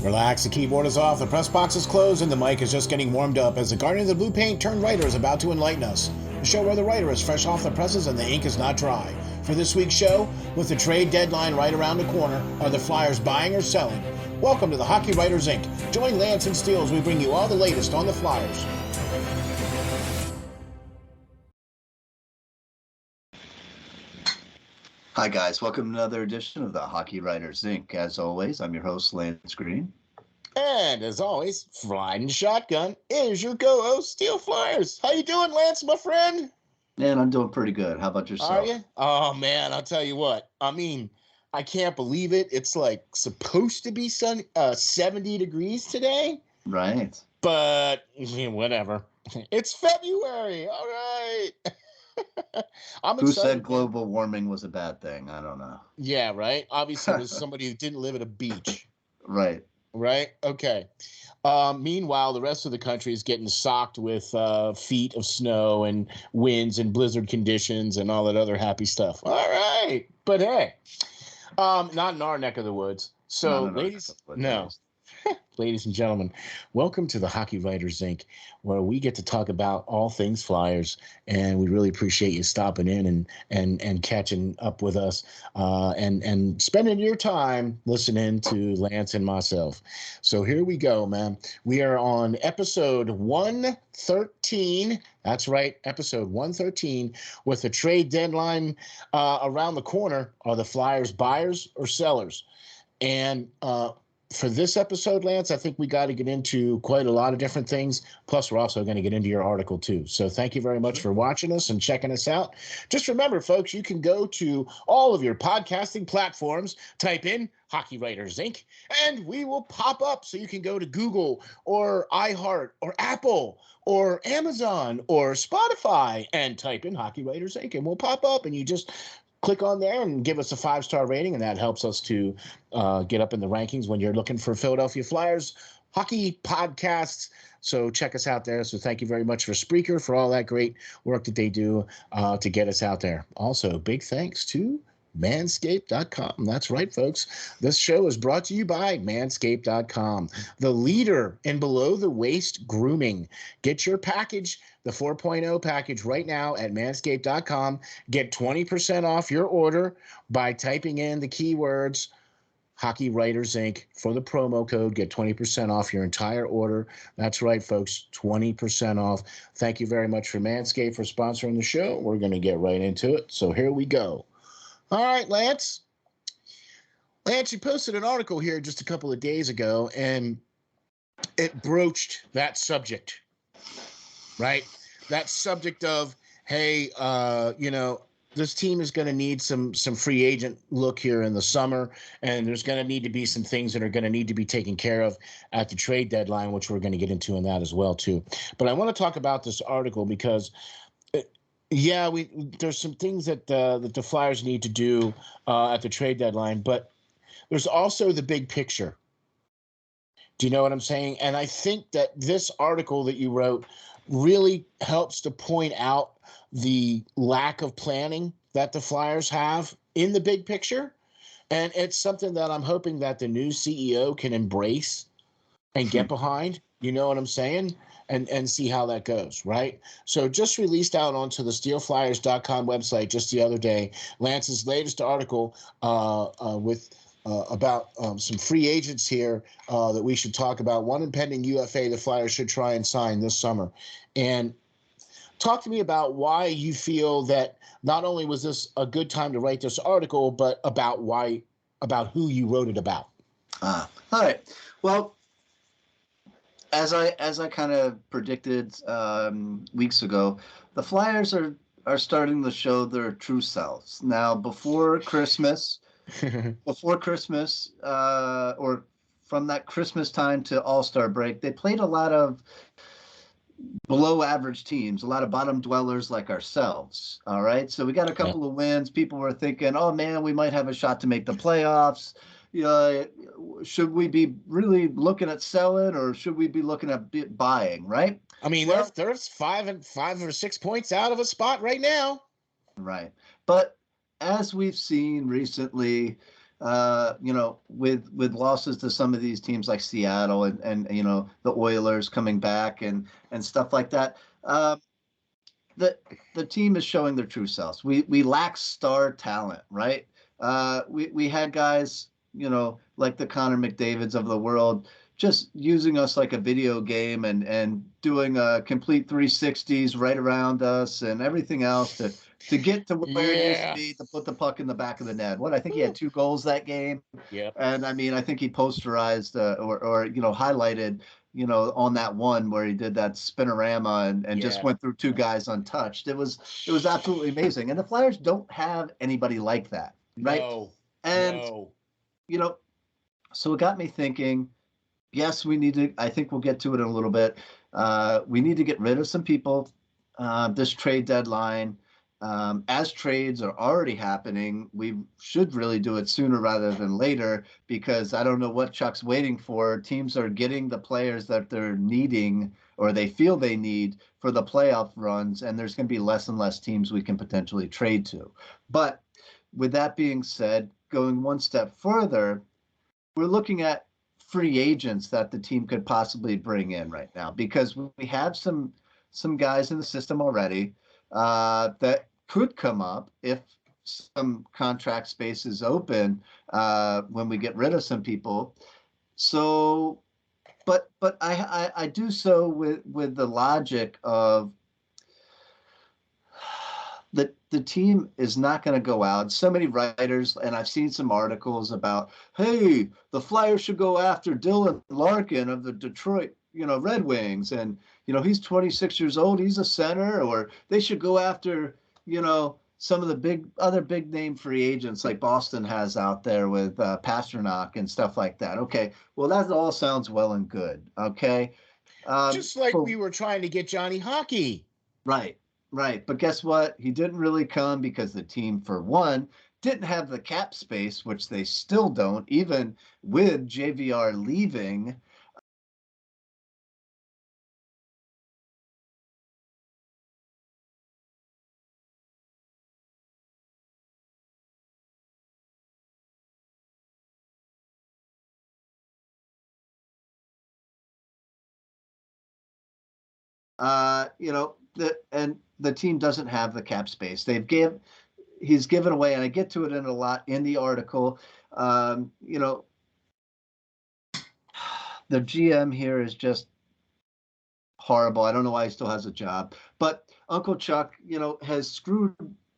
Relax, the keyboard is off, the press box is closed, and the mic is just getting warmed up as the Guardian of the Blue Paint turned writer is about to enlighten us. The show where the writer is fresh off the presses and the ink is not dry. For this week's show, with the trade deadline right around the corner, are the Flyers buying or selling? Welcome to the Hockey Writers Ink. Join Lance and Steel as we bring you all the latest on the Flyers. Hi guys, welcome to another edition of the Hockey Writers Ink. As always, I'm your host, Lance Green. And as always, flying shotgun is your co-host, SteelFlyers. How you doing, Lance, my friend? And I'm doing pretty good. How about yourself? Are you? Oh, man, I'll tell you what. I can't believe it. It's like supposed to be 70 degrees today. Right. But whatever. It's February. All right. I'm Who excited. said global warming was a bad thing? I don't know. Yeah, right. Obviously, it was somebody who didn't live at a beach. Right. Right? Okay. Meanwhile, the rest of the country is getting socked with feet of snow and winds and blizzard conditions and all that other happy stuff. All right. But hey, not in our neck of the woods. So, ladies and gentlemen, welcome to the Hockey Writers Ink, where we get to talk about all things Flyers, and we really appreciate you stopping in and catching up with us and spending your time listening to Lance and myself. So here we go, man. We are on episode 113. That's right, episode 113, with the trade deadline around the corner. Are the Flyers buyers or sellers? And for this episode, Lance, I think we got to get into quite a lot of different things. Plus, we're also going to get into your article, too. So thank you very much for watching us and checking us out. Just remember, folks, you can go to all of your podcasting platforms, type in Hockey Writers Ink, and we will pop up. So you can go to Google or iHeart or Apple or Amazon or Spotify and type in Hockey Writers Ink, and we'll pop up, and you just click on there and give us a 5-star rating, and that helps us to get up in the rankings when you're looking for Philadelphia Flyers hockey podcasts. So check us out there. So thank you very much for Spreaker for all that great work that they do to get us out there. Also, big thanks to Manscaped.com. That's right, folks. This show is brought to you by Manscaped.com, the leader in below-the-waist grooming. Get your package, the 4.0 package, right now at Manscaped.com. Get 20% off your order by typing in the keywords Hockey Writers Ink for the promo code. Get 20% off your entire order. That's right, folks, 20% off. Thank you very much for Manscaped for sponsoring the show. We're going to get right into it. So here we go. All right, Lance. Lance, you posted an article here just a couple of days ago, and it broached that subject, right? That subject of, hey, this team is going to need some free agent look here in the summer, and there's going to need to be some things that are going to need to be taken care of at the trade deadline, which we're going to get into in that as well, too. But I want to talk about this article because there's some things that the Flyers need to do at the trade deadline, but there's also the big picture. Do you know what I'm saying? And I think that this article that you wrote really helps to point out the lack of planning that the Flyers have in the big picture. And it's something that I'm hoping that the new CEO can embrace and get behind. You know what I'm saying? And see how that goes, right? So just released out onto the SteelFlyers.com website just the other day, Lance's latest article about some free agents here that we should talk about. One impending UFA the Flyers should try and sign this summer. And talk to me about why you feel that not only was this a good time to write this article, but about who you wrote it about. All right. Well, as I kind of predicted weeks ago, the Flyers are starting to show their true selves. Now, before Christmas, or from that Christmas time to All-Star break, they played a lot of below average teams, a lot of bottom dwellers like ourselves. All right. So we got a couple of wins. People were thinking, oh man, we might have a shot to make the playoffs. Should we be really looking at selling, or should we be looking at buying? Right. I mean, there's 5 or 6 points out of a spot right now. Right. But as we've seen recently, with losses to some of these teams like Seattle and the Oilers coming back and stuff like that. The the team is showing their true selves. We lack star talent, right? We had guys, like the Connor McDavids of the world, just using us like a video game and doing complete 360s right around us and everything else to get to where it needs to Yeah. be to put the puck in the back of the net. I think he had 2 goals that game. Yep. And I mean, I think he posterized or highlighted, on that one where he did that spinorama and just Yeah. went through 2 guys untouched. It was absolutely amazing. And the Flyers don't have anybody like that, right? No. And No. you know, so it got me thinking. Yes, we need to. I think we'll get to it in a little bit. We need to get rid of some people this trade deadline. As trades are already happening, we should really do it sooner rather than later because I don't know what Chuck's waiting for. Teams are getting the players that they're needing or they feel they need for the playoff runs, and there's going to be less and less teams we can potentially trade to. But with that being said, going one step further, we're looking at free agents that the team could possibly bring in right now because we have some guys in the system already that could come up if some contract space is open when we get rid of some people. So, but I do so with the logic of the team is not going to go out. So many writers, and I've seen some articles about, hey, the Flyers should go after Dylan Larkin of the Detroit, Red Wings, and he's 26 years old, he's a center, or they should go after, some of the other big name free agents like Boston has out there with Pasternak and stuff like that. Okay, well that all sounds well and good. Okay, Just like we were trying to get Johnny Hockey. Right, right. But guess what? He didn't really come because the team, for one, didn't have the cap space, which they still don't, even with JVR leaving. And the team doesn't have the cap space. He's given away, and I get to it in a lot in the article. Um, you know, the GM here is just horrible. I don't know why he still has a job, but Uncle Chuck, has screwed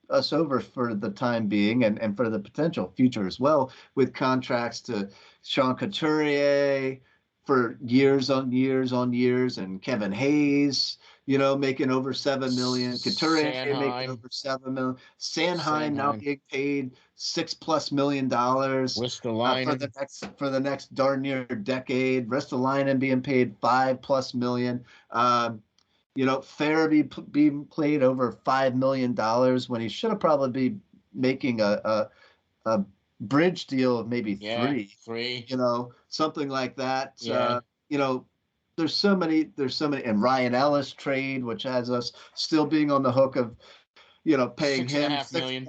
us over for the time being and for the potential future as well with contracts to Sean Couturier for years on years on years and Kevin Hayes, making over 7 million, Couturier making Sanheim. over 7 million, Sanheim now being paid $6+ million for the next darn near decade. Ristolainen being paid $5+ million. Farabee being played over $5 million when he should have probably be making a bridge deal of maybe three, something like that. Yeah. There's so many, and Ryan Ellis trade, which has us still being on the hook of, paying him $6.5 million.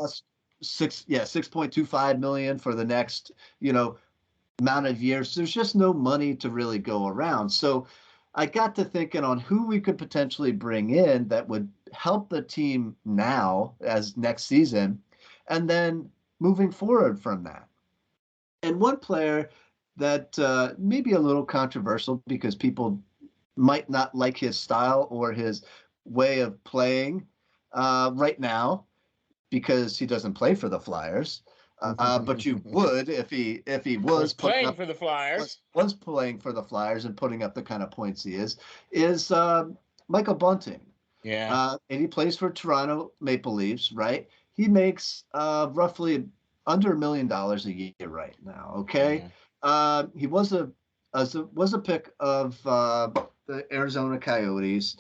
6.25 million for the next, amount of years. There's just no money to really go around. So I got to thinking on who we could potentially bring in that would help the team now as next season, and then moving forward from that. And one player that may be a little controversial because people might not like his style or his way of playing right now because he doesn't play for the Flyers. But you would if he was playing for the Flyers. Was playing for the Flyers and putting up the kind of points he is Michael Bunting. Yeah. And he plays for Toronto Maple Leafs, right? He makes roughly under $1 million a year right now. Okay, he was a pick of the Arizona Coyotes.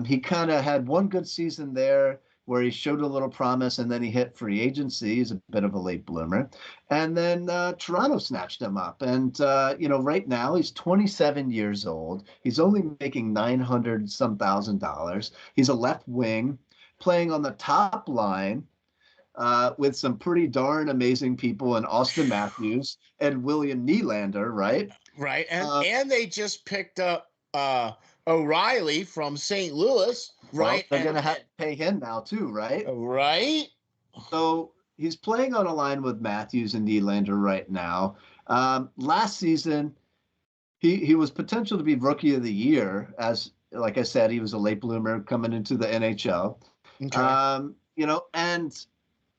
He kind of had one good season there where he showed a little promise, and then he hit free agency. He's a bit of a late bloomer. And then Toronto snatched him up. And, right now he's 27 years old. He's only making $900 some thousand. He's a left wing playing on the top line with some pretty darn amazing people in Austin Matthews and William Nylander, right? Right. And they just picked up O'Reilly from St. Louis, Well, right? they're going to have to pay him now too, right? Right. So he's playing on a line with Matthews and Nylander right now. Last season, he was potential to be Rookie of the Year, as like I said, he was a late bloomer coming into the NHL. Okay. And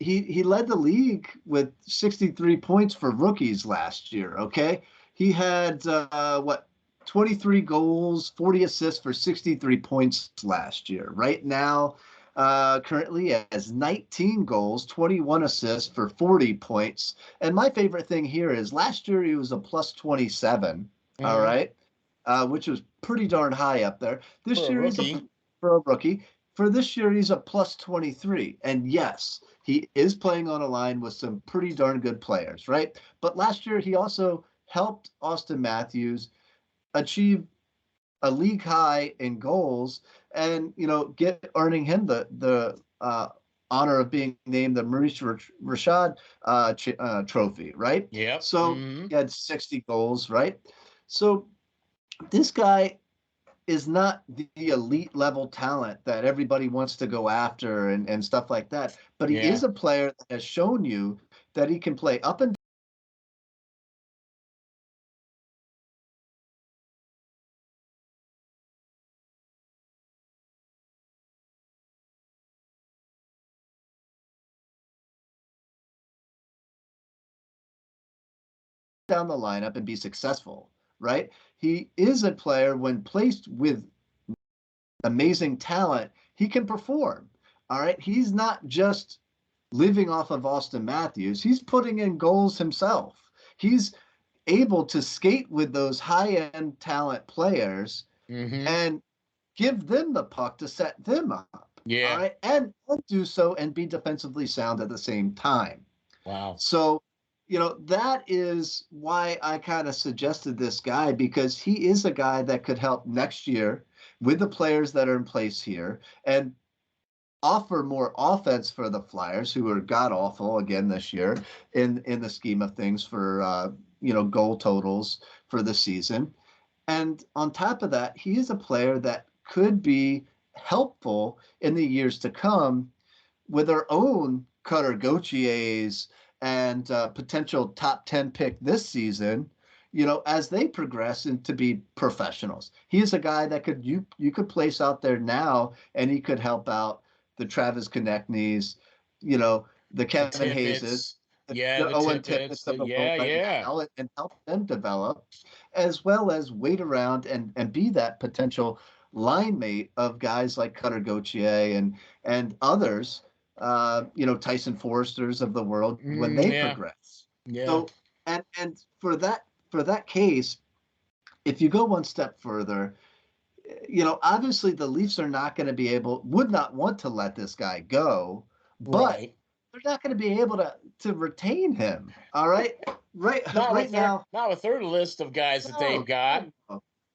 he led the league with 63 points for rookies last year. Okay, he had 23 goals, 40 assists for 63 points last year. Right now, currently has 19 goals, 21 assists for 40 points. And my favorite thing here is last year he was a plus 27. All right, which was pretty darn high up there. This year he's for a rookie. For this year, he's a plus 23. And yes, he is playing on a line with some pretty darn good players, right? But last year, he also helped Austin Matthews achieve a league high in goals and, earning him the honor of being named the Maurice Rashad trophy, right? Yeah. So he had 60 goals, right? So this guy is not the elite level talent that everybody wants to go after and stuff like that. But he is a player that has shown you that he can play up and down the lineup and be successful, right? He is a player when placed with amazing talent, he can perform. All right. He's not just living off of Austin Matthews. He's putting in goals himself. He's able to skate with those high-end talent players and give them the puck to set them up. Yeah. All right. And do so and be defensively sound at the same time. Wow. So, that is why I kind of suggested this guy, because he is a guy that could help next year with the players that are in place here and offer more offense for the Flyers, who are god awful again this year in the scheme of things for goal totals for the season. And on top of that, he is a player that could be helpful in the years to come with our own Cutter Gauthiers and potential top 10 pick this season, as they progress into be professionals. He is a guy that you could place out there now, and he could help out the Travis Konechny's, the Kevin Hayeses, the Owen Tippett's of the world right now, and help them develop, as well as wait around and be that potential line mate of guys like Cutter Gauthier and others, Tyson Forsters of the world when they progress. Yeah. So, and for that case, if you go one step further, obviously the Leafs are not going to would not want to let this guy go, but they're not going to be able to retain him. All right. Right now. Not a third list of guys that they've got.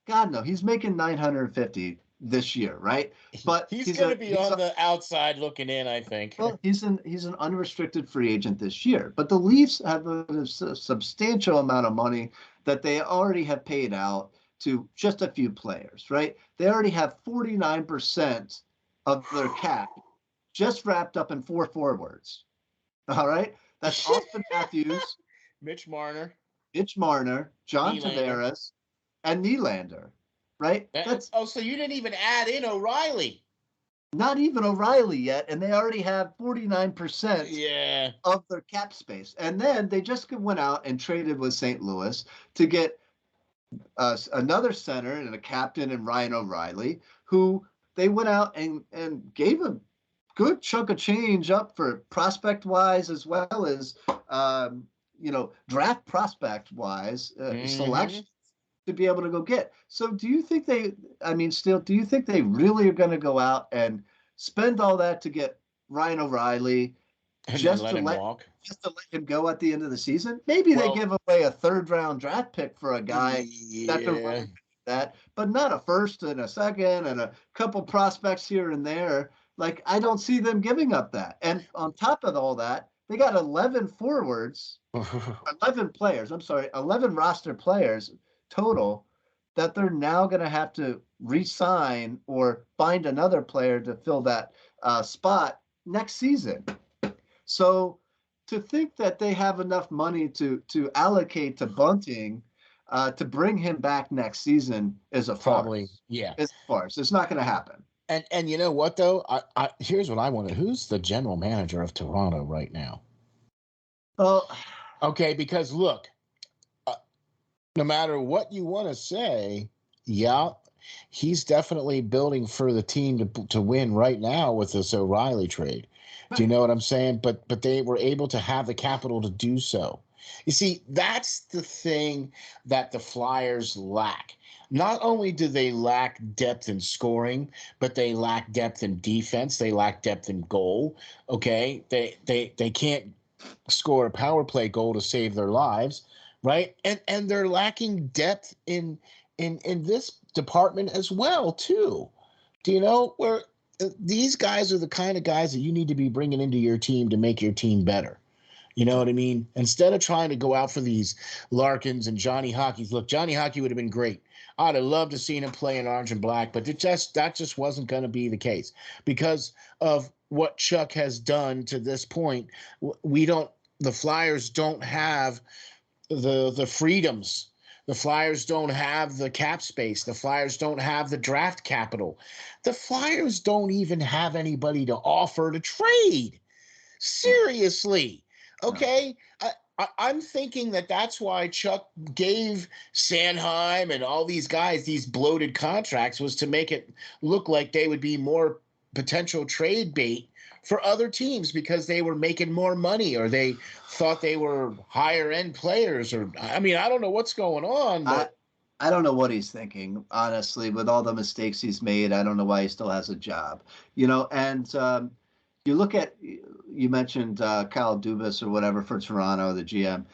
God, no. He's making 950 this year, right? But he's going to be on the outside looking in, I think. Well, he's an unrestricted free agent this year. But the Leafs have a substantial amount of money that they already have paid out to just a few players, right? They already have 49% of their cap just wrapped up in 4 forwards. All right? That's Austin Matthews, Mitch Marner, John Tavares, and Nylander, right? So you didn't even add in O'Reilly. Not even O'Reilly yet, and they already have 49% of their cap space. And then they just went out and traded with St. Louis to get another center and a captain in Ryan O'Reilly, who they went out and gave a good chunk of change up for prospect-wise, as well as draft prospect-wise selection to be able to go get. So do you think do you think they really are going to go out and spend all that to get Ryan O'Reilly just to let him go at the end of the season? Maybe they give away a 3rd-round draft pick for a guy that, but not a first and a second and a couple prospects here and there. Like, I don't see them giving up that. And on top of all that, they got 11 forwards, 11 players, I'm sorry, 11 roster players total that they're now going to have to re-sign or find another player to fill that spot next season. So to think that they have enough money to allocate to Bunting to bring him back next season is a Probably, farce. yeah. It's a farce. It's not going to happen. And you know what though? I here's what I want to. Who's the general manager of Toronto right now? Well, Okay, because look, uh, no matter what you want to say, yeah, he's definitely building for the team to win right now with this O'Reilly trade. Do you know what I'm saying? But they were able to have the capital to do so. You see, that's the thing that the Flyers lack. Not only do they lack depth in scoring, but they lack depth in defense. They lack depth in goal. Okay, they can't score a power play goal to save their lives, right? And they're lacking depth in this department as well too. Do you know where these guys are the kind of guys that you need to be bringing into your team to make your team better? You know what I mean? Instead of trying to go out for these Larkins and Johnny Hockeys. Look, Johnny Hockey would have been great. I'd have loved to seen him play in orange and black, but that just wasn't going to be the case because of what Chuck has done to this point. We don't. The Flyers don't have the freedoms. The Flyers don't have the cap space. The Flyers don't have the draft capital. The Flyers don't even have anybody to offer to trade. Seriously. Okay. I'm thinking that's why Chuck gave Sanheim and all these guys these bloated contracts was to make it look like they would be more potential trade bait for other teams because they were making more money or they thought they were higher end players or I mean I don't know what's going on but I don't know what he's thinking, honestly, with all the mistakes he's made. I don't know why he still has a job, and you look at, you mentioned Kyle Dubas or whatever for Toronto, the GM.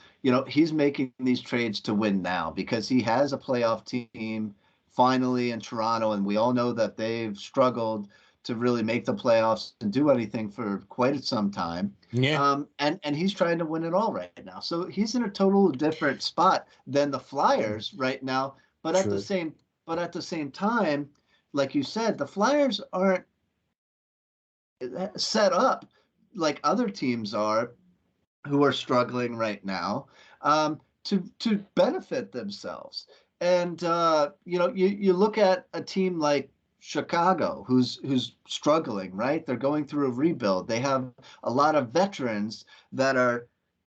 He's making these trades to win now because he has a playoff team finally in Toronto, and we all know that they've struggled to really make the playoffs and do anything for quite some time. yeah. And he's trying to win it all right now. So he's in a total different spot than the Flyers right now. But at the True. same time, like you said, the Flyers aren't set up like other teams are who are struggling right now to benefit themselves. And you look at a team like Chicago, who's struggling, right? They're going through a rebuild. They have a lot of veterans that are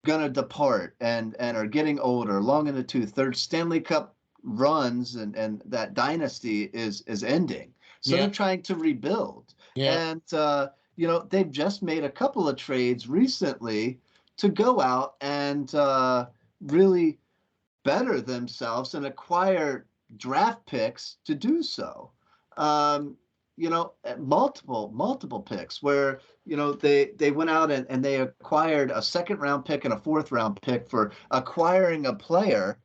gonna depart and are getting older, long in the tooth. Their Stanley Cup runs and that dynasty is ending. So Yeah. they're trying to rebuild. Yeah. And they've just made a couple of trades recently to go out and really better themselves and acquire draft picks to do so. Um, multiple picks where, they went out and they acquired a second round pick and a fourth round pick for acquiring a player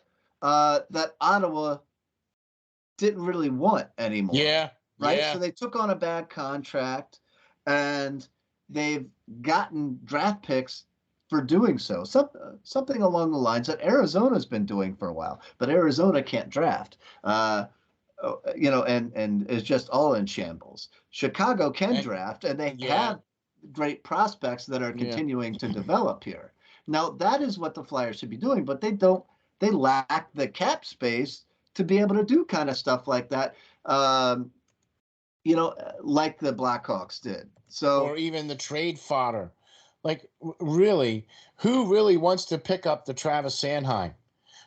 that Ottawa didn't really want anymore. Yeah. Right. Yeah. So they took on a bad contract and they've gotten draft picks for doing so. Something along the lines that Arizona's been doing for a while, but Arizona can't draft. And is just all in shambles. Chicago can And draft, and they yeah. have great prospects that are Yeah. continuing to develop here. Now, that is what the Flyers should be doing, but they don't. They lack the cap space to be able to do kind of stuff like that. Like the Blackhawks did. So, Or even the trade fodder. Like, really, who really wants to pick up the Travis Sanheim?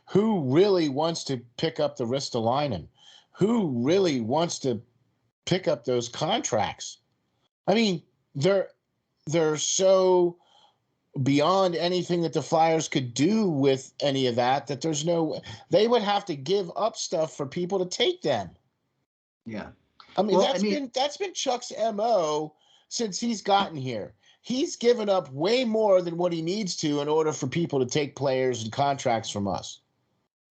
Who really wants to pick up the Ristolainen? Who really wants to pick up those contracts? I mean, they're so beyond anything that the Flyers could do with any of that there's no they would have to give up stuff for people to take them. yeah. I mean, Well, that's been Chuck's MO since he's gotten here. He's given up way more than what he needs to in order for people to take players and contracts from us.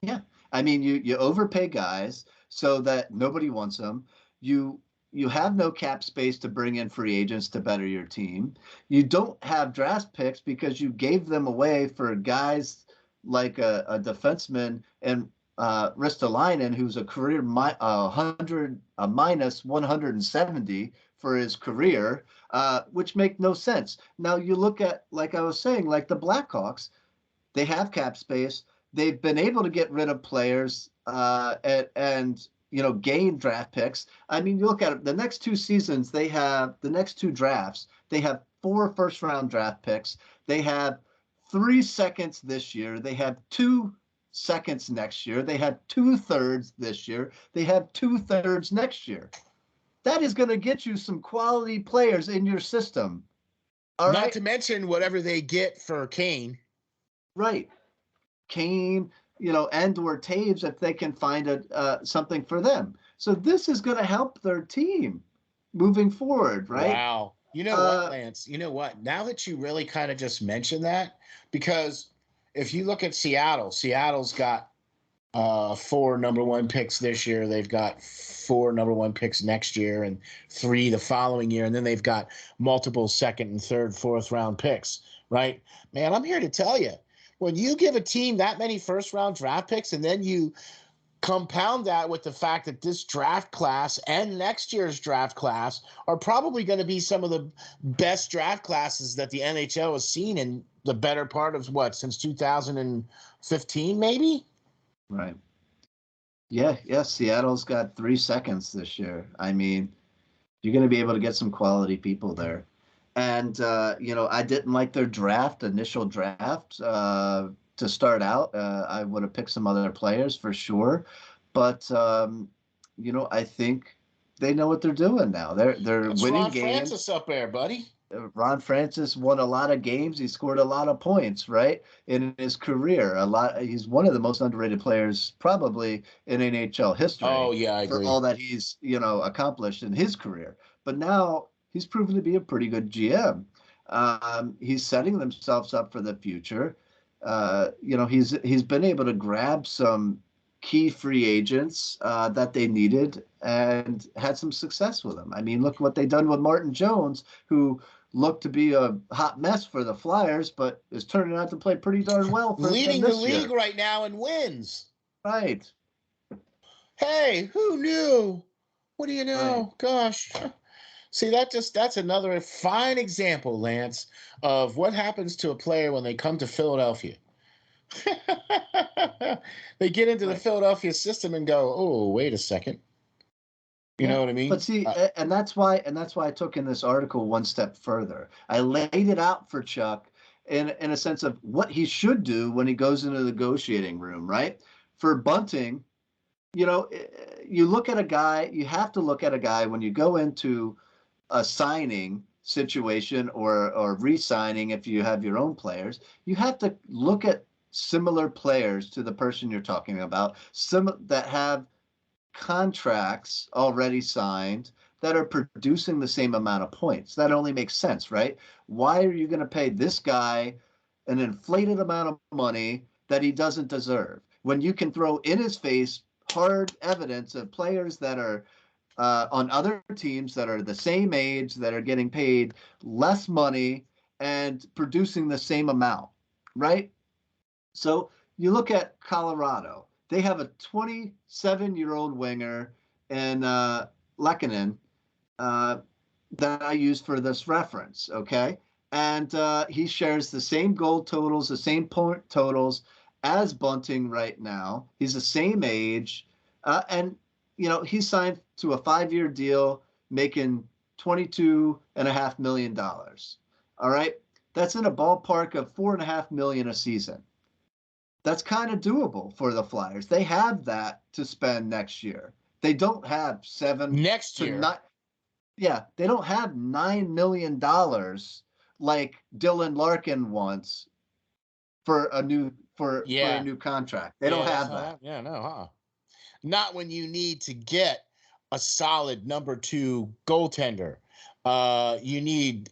yeah. I mean, you overpay guys so that nobody wants them. You you have no cap space to bring in free agents to better your team. You don't have draft picks because you gave them away for guys like a defenseman and Ristolainen, who's a career minus 170 for his career, which make no sense. Now you look at, like I was saying, like the Blackhawks, they have cap space. They've been able to get rid of players and gain draft picks. I mean, you look at it, the next two seasons, the next two drafts, they have 4 first-round draft picks. They have 3 seconds this year. They have 2 seconds next year. They have 2 thirds this year. They have 2 thirds next year. That is going to get you some quality players in your system. All right. Not to mention whatever they get for Kane. Right. Kane, and or Taves if they can find something for them. So this is going to help their team moving forward, right? Wow. You know what, Lance? You know what? Now that you really kind of just mentioned that, because if you look at Seattle's got 4 number 1 picks this year. They've got 4 number 1 picks next year and 3 the following year. And then they've got multiple second and third, 4th round picks, right? Man, I'm here to tell you, when you give a team that many first round draft picks and then you compound that with the fact that this draft class and next year's draft class are probably going to be some of the best draft classes that the NHL has seen in the better part of since 2015, maybe? Right. Yeah. Seattle's got 3 seconds this year. I mean, you're going to be able to get some quality people there. And, I didn't like their initial draft to start out. I would have picked some other players for sure. But, I think they know what they're doing now. They're That's winning Ron games. Francis up there, buddy. Ron Francis won a lot of games. He scored a lot of points, right, in his career. He's one of the most underrated players probably in NHL history. Oh, yeah, I agree. For all that he's, accomplished in his career. But now he's proven to be a pretty good GM. He's setting themselves up for the future. He's been able to grab some key free agents that they needed and had some success with them. I mean, look what they've done with Martin Jones, who looked to be a hot mess for the Flyers, but is turning out to play pretty darn well for leading them the this league year. right now in wins. Right. Hey, who knew? What do you know? Right. Gosh. See, that's another fine example, Lance, of what happens to a player when they come to Philadelphia. They get into the Philadelphia system and go, oh, wait a second. You know what I mean? But see, and that's why I took in this article one step further. I laid it out for Chuck in a sense of what he should do when he goes into the negotiating room, right? For Bunting, you look at a guy, you have to look at a guy when you go into a signing situation or re-signing if you have your own players, you have to look at similar players to the person you're talking about, some that have contracts already signed that are producing the same amount of points. That only makes sense, right? Why are you going to pay this guy an inflated amount of money that he doesn't deserve when you can throw in his face hard evidence of players that are on other teams that are the same age, that are getting paid less money and producing the same amount, right? So you look at Colorado. They have a 27-year-old winger in Lehkonen that I use for this reference, okay? And he shares the same goal totals, the same point totals as Bunting right now. He's the same age. And, he signed to a 5-year deal making $22.5 million. All right? That's in a ballpark of $4.5 million a season. That's kind of doable for the Flyers. They have that to spend next year. They don't have next year. They don't have $9 million like Dylan Larkin wants for a new contract. They don't have that. Yeah, no, Not when you need to get a solid number 2 goaltender. You need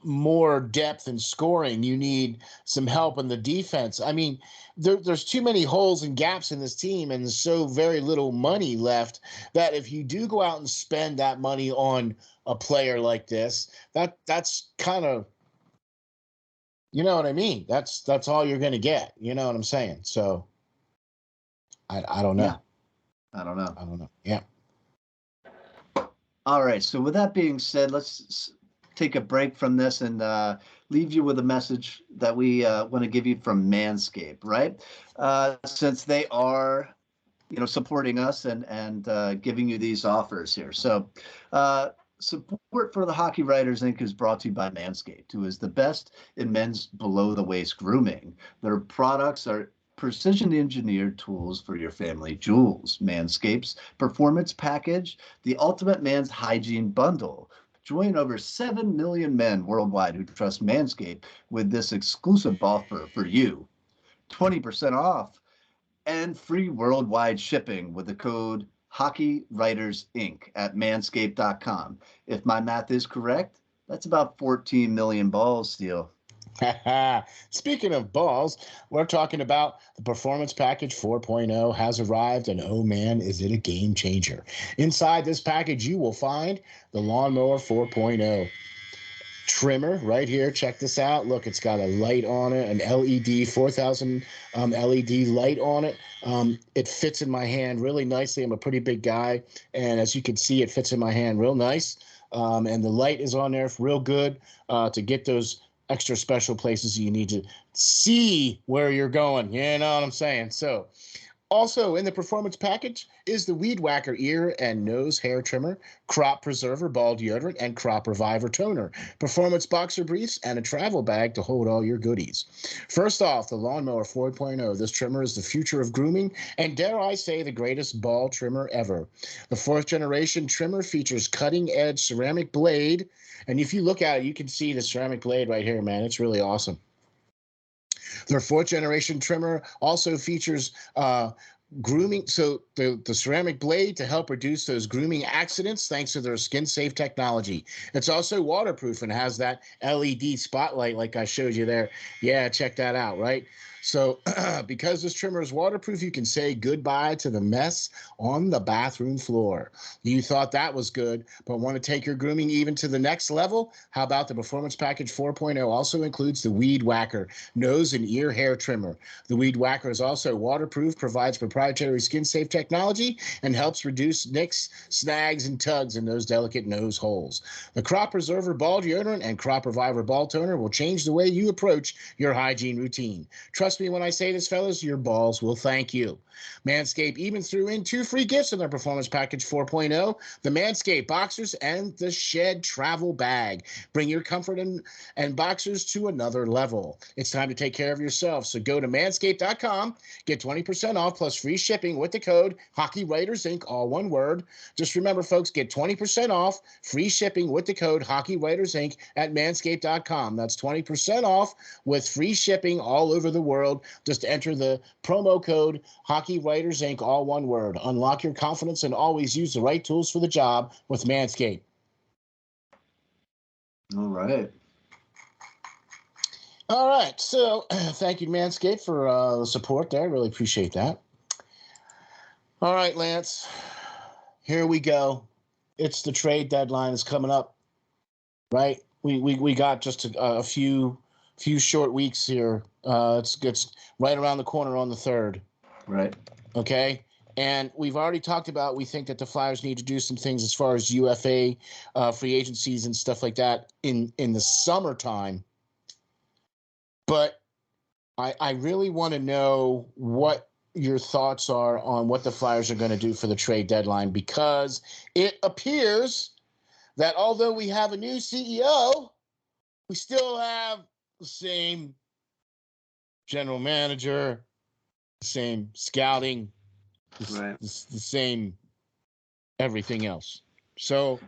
more depth in scoring. You need some help in the defense. I mean, there's too many holes and gaps in this team, and so very little money left that if you do go out and spend that money on a player like this, that's kind of, you know what I mean? That's all you're going to get. You know what I'm saying? So I don't know. Yeah. I don't know. I don't know. Yeah. All right. So with that being said, let's take a break from this and leave you with a message that we want to give you from Manscaped, right? Since they are, supporting us and giving you these offers here. So support for the Hockey Writers Inc. is brought to you by Manscaped, who is the best in men's below-the-waist grooming. Their products are precision-engineered tools for your family jewels. Manscaped's Performance Package, the ultimate man's hygiene bundle. Join over 7 million men worldwide who trust Manscaped with this exclusive offer for you. 20% off and free worldwide shipping with the code Hockey Writers Inc. at manscaped.com. If my math is correct, that's about 14 million balls, Steel. Speaking of balls, we're talking about the Performance Package 4.0 has arrived, and oh man, is it a game changer. Inside this package, you will find the Lawnmower 4.0 trimmer right here. Check this out. Look, it's got a light on it, an LED 4000 LED light on it. It fits in my hand really nicely. I'm a pretty big guy, and as you can see, it fits in my hand real nice. And the light is on there real good to get those extra special places you need to see where you're going. You know what I'm saying? So also in the performance package is the Weed Whacker ear and nose hair trimmer, crop preserver ball deodorant, and crop reviver toner, performance boxer briefs, and a travel bag to hold all your goodies. First off, the Lawnmower 4.0. This trimmer is the future of grooming and, dare I say, the greatest ball trimmer ever. The fourth generation trimmer features cutting-edge ceramic blade, and if you look at it, you can see the ceramic blade right here, man. It's really awesome. Their fourth generation trimmer also features grooming, so the ceramic blade to help reduce those grooming accidents thanks to their skin safe technology. It's also waterproof and has that LED spotlight like I showed you there. Yeah, check that out, right? So because this trimmer is waterproof, you can say goodbye to the mess on the bathroom floor. You thought that was good, but want to take your grooming even to the next level? How about the Performance Package 4.0 also includes the Weed Whacker nose and ear hair trimmer. The Weed Whacker is also waterproof, provides proprietary skin-safe technology, and helps reduce nicks, snags, and tugs in those delicate nose holes. The Crop Preserver Ball Deodorant and Crop Reviver Ball Toner will change the way you approach your hygiene routine. Trust me when I say this, fellas, your balls will thank you. Manscaped even threw in 2 free gifts in their Performance Package 4.0, the Manscaped Boxers and the Shed Travel Bag. Bring your comfort and boxers to another level. It's time to take care of yourself, so go to manscaped.com, get 20% off plus free shipping with the code Hockey Writers Inc., all one word. Just remember, folks, get 20% off free shipping with the code Hockey Writers Inc. at manscaped.com. That's 20% off with free shipping all over the world. Just enter the promo code Hockey Writers Inc., all one word. Unlock your confidence and always use the right tools for the job with Manscaped. All right. All right. So thank you, Manscaped, for the support there. I really appreciate that. All right, Lance. Here we go. It's the trade deadline is coming up, right? We got just a few short weeks here. It's right around the corner on the 3rd. Right. Okay. And we've already talked about, we think that the Flyers need to do some things as far as UFA, free agencies and stuff like that in the summertime. But I really want to know what your thoughts are on what the Flyers are going to do for the trade deadline, because it appears that although we have a new CEO, we still have the same general manager, the same scouting, the same everything else. So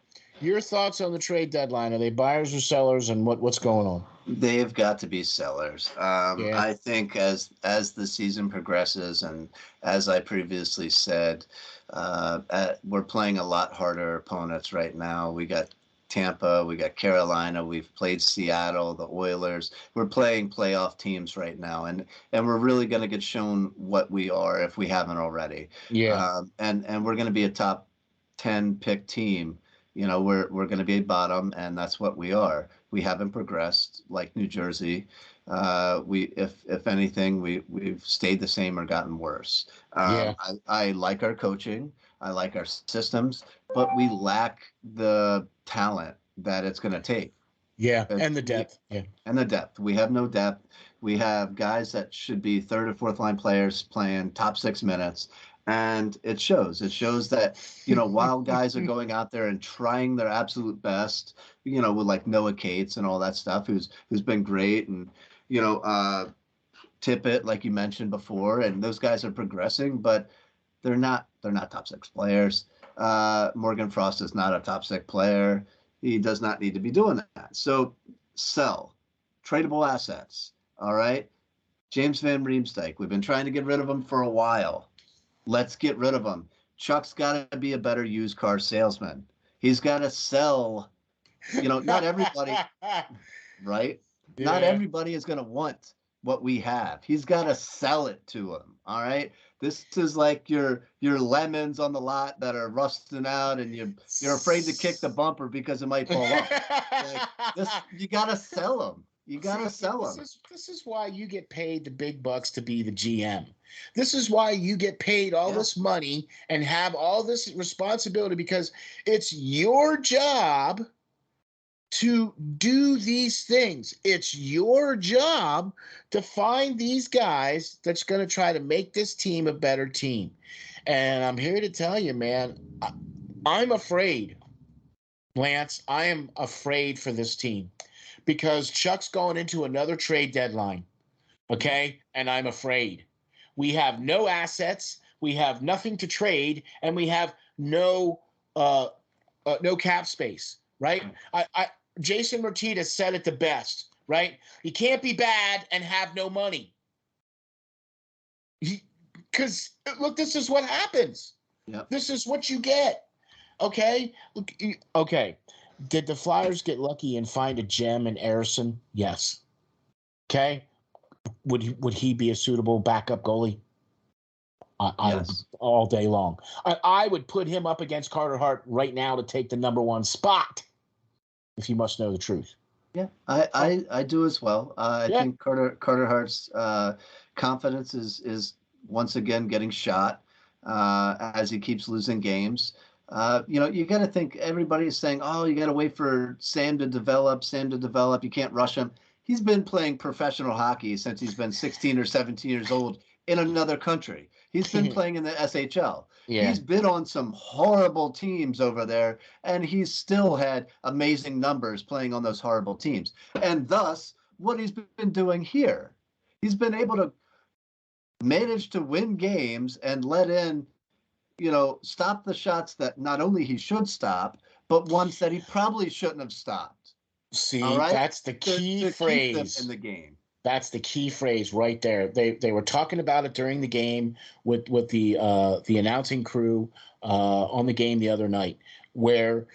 your thoughts on the trade deadline? Are they buyers or sellers, and what's going on? They've got to be sellers. Yeah. I think as the season progresses, and as I previously said, we're playing a lot harder opponents right now. We got Tampa, we got Carolina, we've played Seattle, the Oilers. We're playing playoff teams right now, and we're really going to get shown what we are if we haven't already. Yeah. And we're going to be a top 10 pick team. We're going to be bottom, and that's what we are. We haven't progressed like New Jersey. If anything, we've stayed the same or gotten worse. Yeah. I like our coaching. I like our systems, but we lack the talent that it's going to take. Yeah. And the depth. Yeah. And the depth. We have no depth. We have guys that should be third or fourth line players playing top 6 minutes. And it shows. It shows that, while guys are going out there and trying their absolute best, with like Noah Cates and all that stuff, who's been great, and, Tippett, like you mentioned before, and those guys are progressing, but they're not top 6 players. Morgan Frost is not a top 6 player. He does not need to be doing that. So sell tradable assets. All right. James Van Riemsdyk, we've been trying to get rid of him for a while. Let's get rid of him. Chuck's got to be a better used car salesman. He's got to sell. Not everybody, right? Yeah. Not everybody is going to want what we have. He's got to sell it to them. All right. This is like your lemons on the lot that are rusting out, and you're afraid to kick the bumper because it might fall off. You got to sell them. You got to sell them. This is why you get paid the big bucks to be the GM. This is why you get paid all this money and have all this responsibility, because it's your job to do these things. It's your job to find these guys that's going to try to make this team a better team. And I'm here to tell you, man, I'm afraid, Lance. I am afraid for this team, because Chuck's going into another trade deadline, okay? And I'm afraid. We have no assets, we have nothing to trade, and we have no cap space, right? Jason Martinez said it the best, right? You can't be bad and have no money. Because, look, this is what happens. Yep. This is what you get, okay? Okay. Did the Flyers get lucky and find a gem in Ersson? Yes. Okay. Would he be a suitable backup goalie? Yes. All day long. I would put him up against Carter Hart right now to take the number 1 spot, if you must know the truth. Yeah, I do as well. I think Carter Hart's confidence is once again getting shot as he keeps losing games. You got to think, everybody is saying, oh, you got to wait for Sam to develop. You can't rush him. He's been playing professional hockey since he's been 16 or 17 years old in another country. He's been playing in the SHL. Yeah. He's been on some horrible teams over there, and he's still had amazing numbers playing on those horrible teams. And thus, what he's been doing here, he's been able to manage to win games and let in, stop the shots that not only he should stop, but ones that he probably shouldn't have stopped. See, that's the key phrase. Keep them in the game. That's the key phrase right there. They were talking about it during the game with the announcing crew on the game the other night, where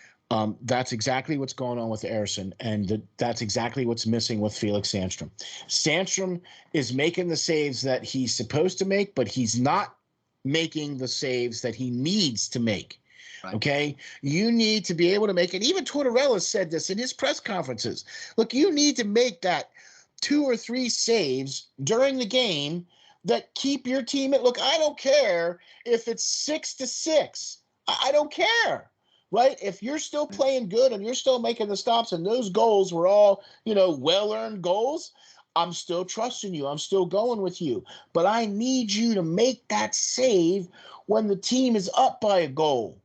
that's exactly what's going on with Ersson, and that's exactly what's missing with Felix Sandstrom. Sandstrom is making the saves that he's supposed to make, but he's not making the saves that he needs to make. Right. Okay, you need to be able to make it. Even Tortorella said this in his press conferences. Look, you need to make that 2 or 3 saves during the game that keep your team at. Look, I don't care if it's 6-6. I don't care, right? If you're still playing good and you're still making the stops, and those goals were all, well-earned goals, I'm still trusting you. I'm still going with you. But I need you to make that save when the team is up by a goal,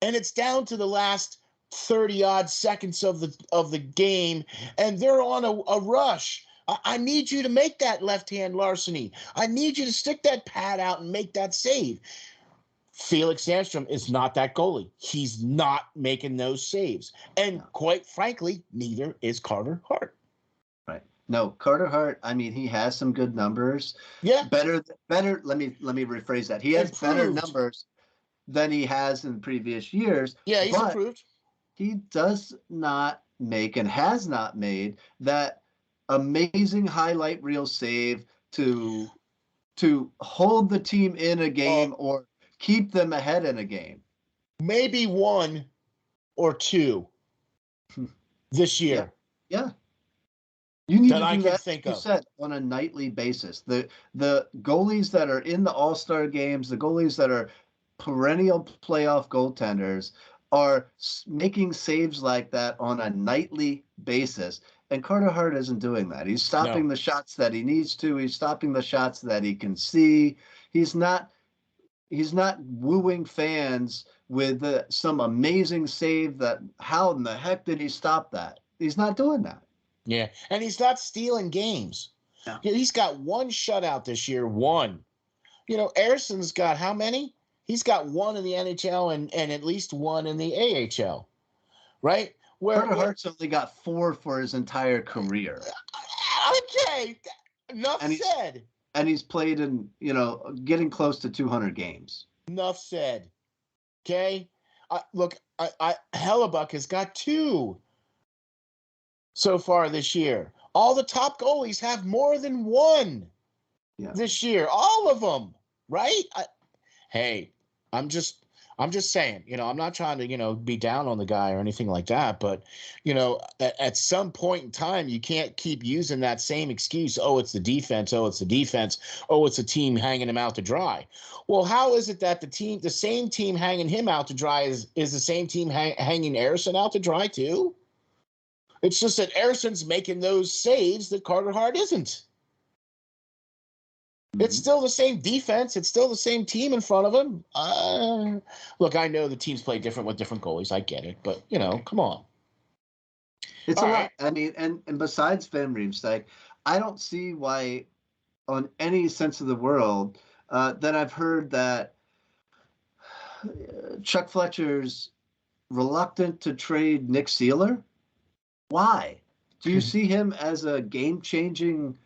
and it's down to the last 30-odd seconds of the game, and they're on a rush. I need you to make that left-hand larceny. I need you to stick that pad out and make that save. Felix Sandstrom is not that goalie. He's not making those saves. And quite frankly, neither is Carter Hart. Right. No, Carter Hart, he has some good numbers. Yeah. Better, let me rephrase that. He has better numbers than he has in previous years. Yeah, he's improved. he does not make and has not made that amazing highlight reel save to hold the team in a Uh, game or keep them ahead in a game. maybe one or two this Yeah, year yeah. You need that to I do can that, like think you of. said, on a nightly basis. The goalies that are in the All-Star games, the goalies that are perennial playoff goaltenders are making saves like that on a nightly basis. And Carter Hart isn't doing that. He's stopping No. the shots that he needs to. He's stopping the shots that he can see. He's not wooing fans with some amazing save that how in the heck did he stop that? He's not doing that. Yeah. And he's not stealing games. Yeah. He's got one shutout this year, one. Erisson's got how many? He's got one in the NHL and at least one in the AHL, right? Where, Carter where Hart's only got 4 for his entire career, okay, enough and he's said. played in getting close to 200 games. Enough said. Okay. Look, Hellebuck has got two so far this year. All the top goalies have more than one Yeah. this year. All of them, right? Hey, I'm just I'm just saying, I'm not trying to, be down on the guy or anything like that, but at some point in time, you can't keep using that same excuse. Oh, it's the defense. Oh, it's the defense. Oh, it's a team hanging him out to dry. Well, how is it that the same team hanging him out to dry is the same team hanging Erisson out to dry too? It's just that Erisson's making those saves that Carter Hart isn't. It's still the same defense. It's still the same team in front of him. Look, I know the teams play different with different goalies. I get it, but come on. It's All a right. lot. I mean, and besides Van Riemsdyk, I don't see why, on any sense of the world, that I've heard that Chuck Fletcher's reluctant to trade Nick Seeler. Why? Do you see him as a game-changing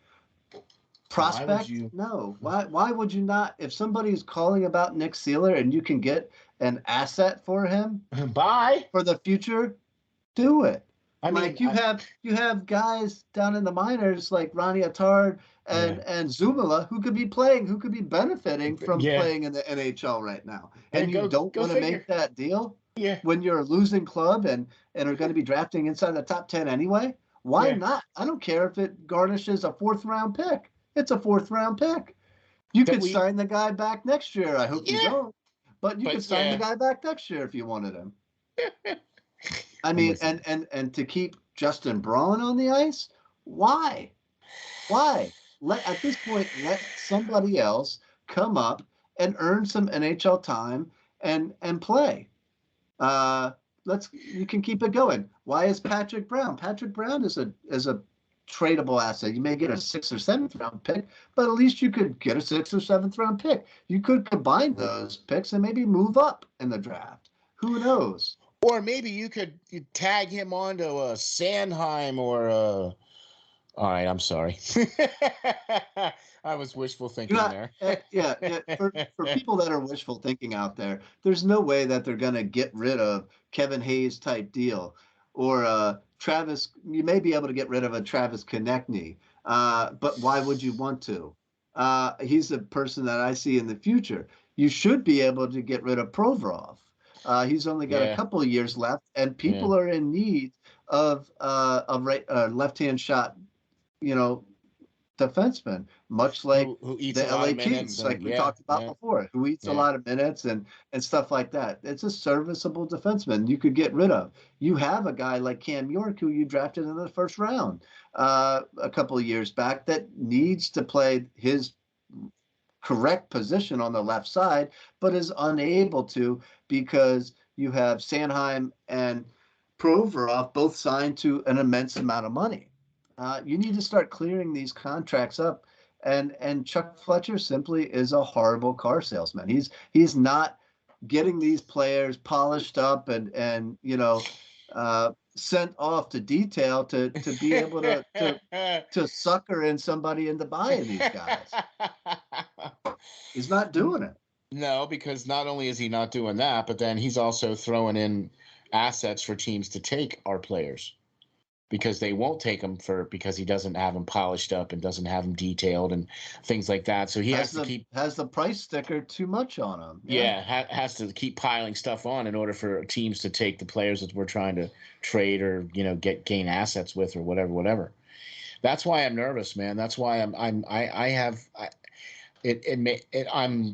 Why would prospect? you? No. Why would you not? If somebody's calling about Nick Seeler and you can get an asset for him Buy. for the future, do it. I mean, Like you have guys down in the minors like Ronnie Attard yeah, and Zumala who could be playing, who could be benefiting from yeah. playing in the NHL right now. Hey, And you don't go want to make figure. that deal Yeah, when you're a losing club and are going to be drafting inside the top 10 anyway. Why yeah. not? I don't care if it garnishes a 4th-round pick. It's a 4th-round pick. You That could we. sign the guy back next year. I hope you Yeah, don't. But you could but sign the yeah. guy back next year if you wanted him. I I'm mean, with you. and to keep Justin Braun on the ice, why? Why? At this point, let somebody else come up and earn some NHL time and play. Uh, you can keep it going. Why is Patrick Brown? Patrick Brown is a tradable asset. You may get a 6th or 7th round pick, but at least you could get a 6th or 7th round pick. You could combine those picks and maybe move up in the draft. Who knows? Or maybe you tag him onto a Sandheim or a. All right, I'm sorry. I was wishful You're thinking not, there. yeah. For people that are wishful thinking out there, there's no way that they're going to get rid of Kevin Hayes type deal or Travis. You may be able to get rid of a Travis Konechny, but why would you want to? He's a person that I see in the future. You should be able to get rid of Provorov. He's only got a Yeah, couple of years left, and yeah. people are in need of right left-hand shot, you know, defenseman, much like Who eats a the lot LA of minutes Kings, like and we yeah, talked about yeah, before, who eats a yeah. lot of minutes and stuff like that. It's a serviceable defenseman you could get rid of. You have a guy like Cam York, who you drafted in the 1st round a couple of years back, that needs to play his correct position on the left side, but is unable to because you have Sanheim and Provorov both signed to an immense amount of money. You need to start clearing these contracts up, and Chuck Fletcher simply is a horrible car salesman. He's not getting these players polished up and sent off to detail to be able to sucker in somebody into buying these guys. He's not doing it. No, because not only is he not doing that, but then he's also throwing in assets for teams to take our players, because they won't take him because he doesn't have them polished up and doesn't have them detailed and things like that. So he has to has the price sticker too much on him. has to keep piling stuff on in order for teams to take the players that we're trying to trade or gain assets with or whatever. That's why I'm nervous, man. That's why I'm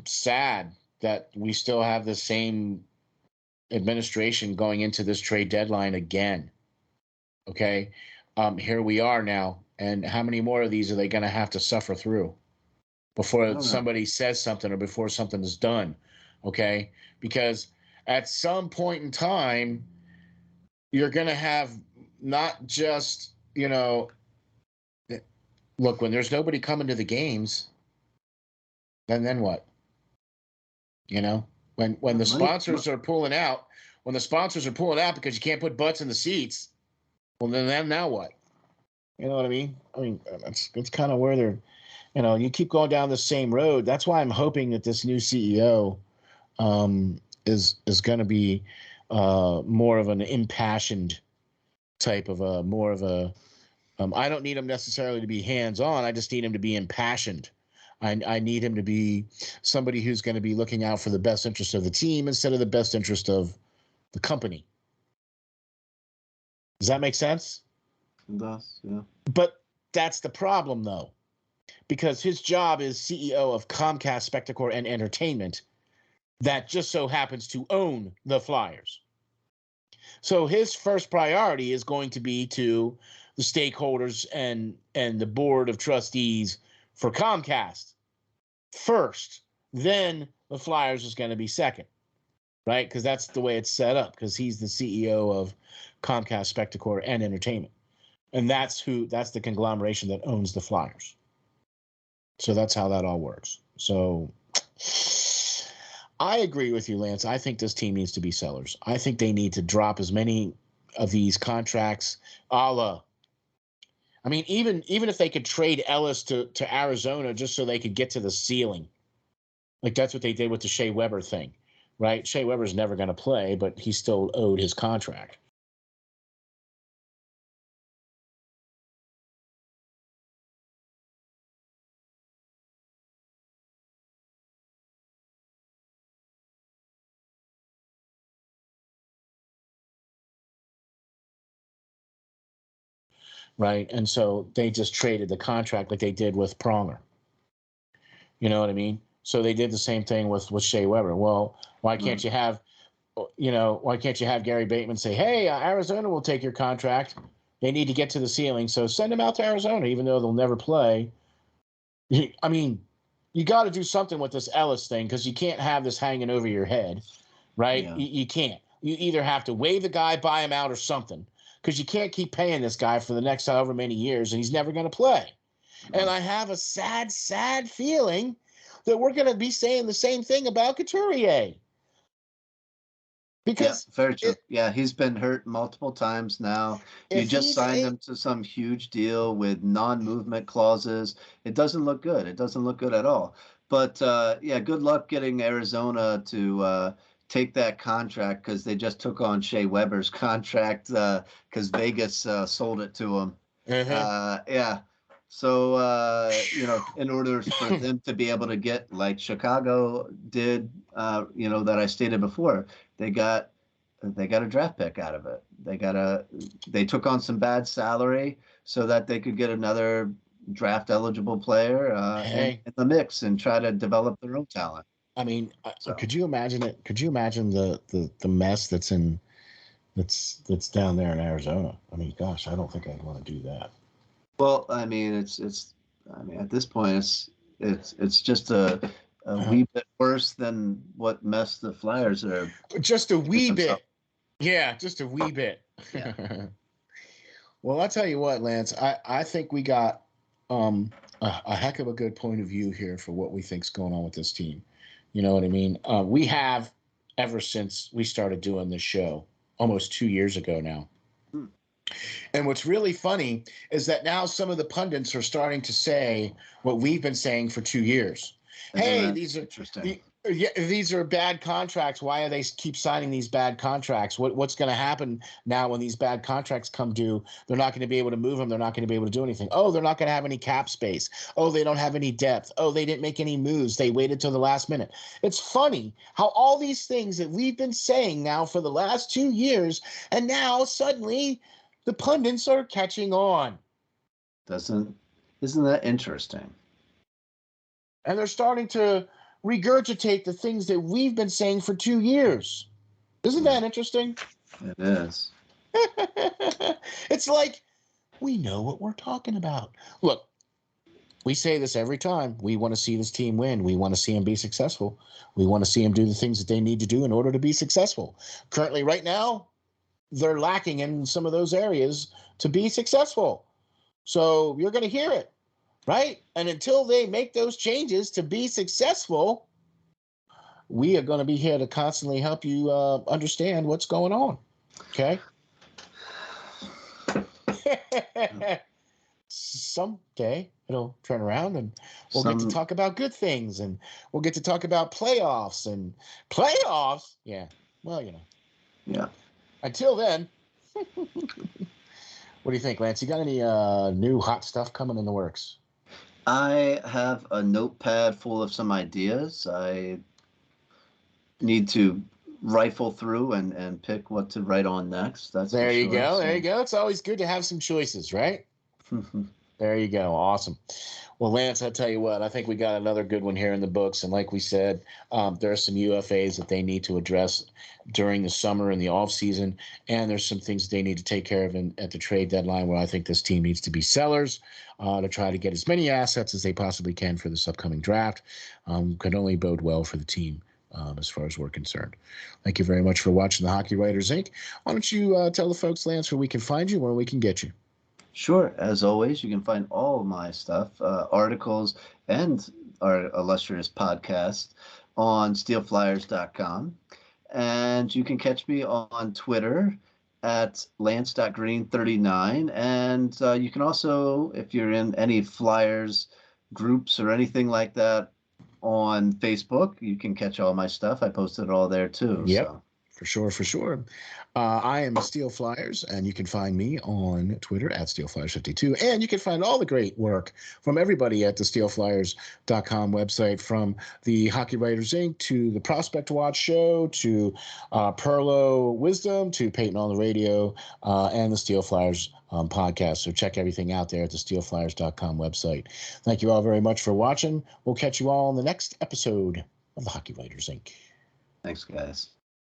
sad that we still have the same administration going into this trade deadline again. Okay, here we are now, and how many more of these are they going to have to suffer through before somebody says something or before something is done? Okay, because at some point in time, you're going to have not just look, when there's nobody coming to the games, then what? When the sponsors are pulling out, because you can't put butts in the seats. Well, then now what? You know what I mean? That's kind of where they're, you keep going down the same road. That's why I'm hoping that this new CEO is going to be more of an impassioned type of I don't need him necessarily to be hands-on. I just need him to be impassioned. I need him to be somebody who's going to be looking out for the best interest of the team instead of the best interest of the company. Does that make sense? It does, yeah. But that's the problem, though, because his job is CEO of Comcast Spectacor and Entertainment, that just so happens to own the Flyers. So his first priority is going to be to the stakeholders and the board of trustees for Comcast first. Then the Flyers is going to be second. Right? Because that's the way it's set up, because he's the CEO of Comcast Spectacor and Entertainment. And that's the conglomeration that owns the Flyers. So that's how that all works. So I agree with you, Lance. I think this team needs to be sellers. I think they need to drop as many of these contracts even if they could trade Ellis to Arizona just so they could get to the ceiling. Like that's what they did with the Shea Weber thing. Right? Shea Weber's never going to play, but he still owed his contract. Right? And so they just traded the contract like they did with Pronger. You know what I mean? So they did the same thing with Shea Weber. Well, why can't you have Gary Bateman say, hey, Arizona will take your contract. They need to get to the ceiling, so send them out to Arizona, even though they'll never play. I mean, you got to do something with this Ellis thing, because you can't have this hanging over your head, right? Yeah. You can't. You either have to waive the guy, buy him out, or something, because you can't keep paying this guy for the next however many years, and he's never going to play. Right. And I have a sad, sad feeling that we're going to be saying the same thing about Couturier. Because very true. He's been hurt multiple times now. You just signed him to some huge deal with non-movement clauses. It doesn't look good. It doesn't look good at all. But good luck getting Arizona to take that contract, because they just took on Shea Weber's contract because Vegas sold it to him. Mm-hmm. So, in order for them to be able to get, like Chicago did, that I stated before, they got a draft pick out of it. They took on some bad salary so that they could get another draft eligible player in the mix and try to develop their own talent. I mean, could you imagine it? Could you imagine the mess that's down there in Arizona? I mean, gosh, I don't think I'd want to do that. Well, I mean, at this point, it's just a wee bit worse than what mess the Flyers are. Just a wee bit. Yeah, just a wee bit. Yeah. Well, I'll tell you what, Lance, I think we got a heck of a good point of view here for what we think's going on with this team. You know what I mean? We have, ever since we started doing this show, almost 2 years ago now. And what's really funny is that now some of the pundits are starting to say what we've been saying for 2 years. Hey, these are interesting. Yeah, these are bad contracts. Why are they keep signing these bad contracts? What's going to happen now when these bad contracts come due? They're not going to be able to move them. They're not going to be able to do anything. Oh, they're not going to have any cap space. Oh, they don't have any depth. Oh, they didn't make any moves. They waited till the last minute. It's funny how all these things that we've been saying now for the last 2 years, and now suddenly the pundits are catching on. Isn't that interesting? And they're starting to regurgitate the things that we've been saying for 2 years. Isn't that interesting? It is. It's like we know what we're talking about. Look, we say this every time. We want to see this team win. We want to see them be successful. We want to see them do the things that they need to do in order to be successful. Currently, right now, they're lacking in some of those areas to be successful. So you're going to hear it, right? And until they make those changes to be successful, we are going to be here to constantly help you understand what's going on. Okay? Someday it'll turn around and we'll get to talk about good things, and we'll get to talk about playoffs and playoffs. Yeah. Well, Yeah. Until then, what do you think, Lance? You got any new hot stuff coming in the works? I have a notepad full of some ideas. I need to rifle through and pick what to write on next. That's there for you sure. go. There you go. It's always good to have some choices, right? There you go. Awesome. Well, Lance, I tell you what, I think we got another good one here in the books. And like we said, there are some UFAs that they need to address during the summer and the off season. And there's some things they need to take care of at the trade deadline where I think this team needs to be sellers to try to get as many assets as they possibly can for this upcoming draft. Could only bode well for the team. As far as we're concerned. Thank you very much for watching the Hockey Writers Ink. Why don't you tell the folks, Lance, where we can find you, where we can get you? Sure. As always, you can find all of my stuff, articles, and our illustrious podcast on SteelFlyers.com. And you can catch me on Twitter at Lance.Green39. And you can also, if you're in any Flyers groups or anything like that, on Facebook, you can catch all my stuff. I posted it all there too. Yep. So. For sure, for sure. I am SteelFlyers, and you can find me on Twitter at SteelFlyers52. And you can find all the great work from everybody at the SteelFlyers.com website, from the Hockey Writers Ink to the Prospect Watch show to Perlo Wisdom to Peyton on the Radio and the SteelFlyers podcast. So check everything out there at the SteelFlyers.com website. Thank you all very much for watching. We'll catch you all on the next episode of the Hockey Writers Ink. Thanks, guys.